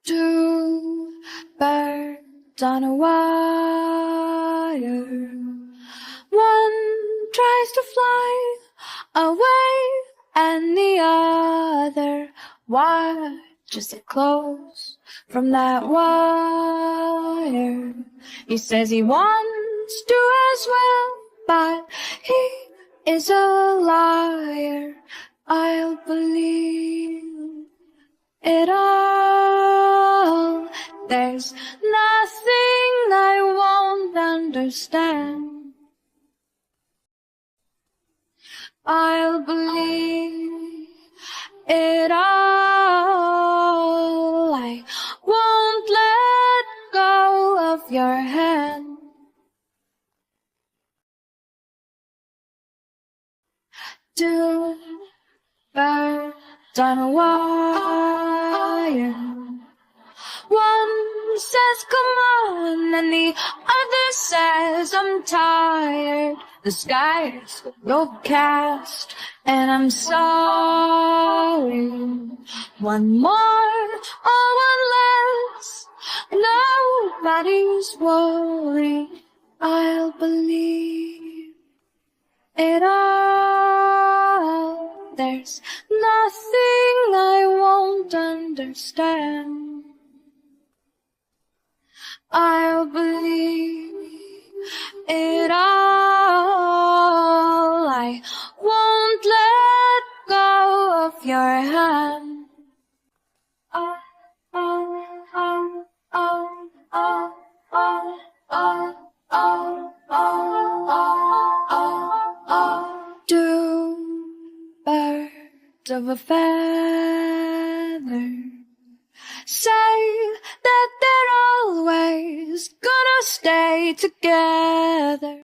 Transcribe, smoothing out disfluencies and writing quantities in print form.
Two birds on a wire. One tries to fly away and the other watches it close from that wire. He says he wants to as well, but he is a liar. I'll believe it all. There's nothing I won't understand. I'll believe it all. I won't let go of your hand. Two birds on a wire. One says come on and the other says I'm tired. The sky's overcast and I'm sorry. One more or one less, nobody's worried. I'll believe it all. There's nothing I won't understand. I'll believe it all. I won't let go of your hand. Oh, oh, oh, oh, oh, oh, oh, oh, oh, oh. Two birds of a feather say that they're always gonna stay together.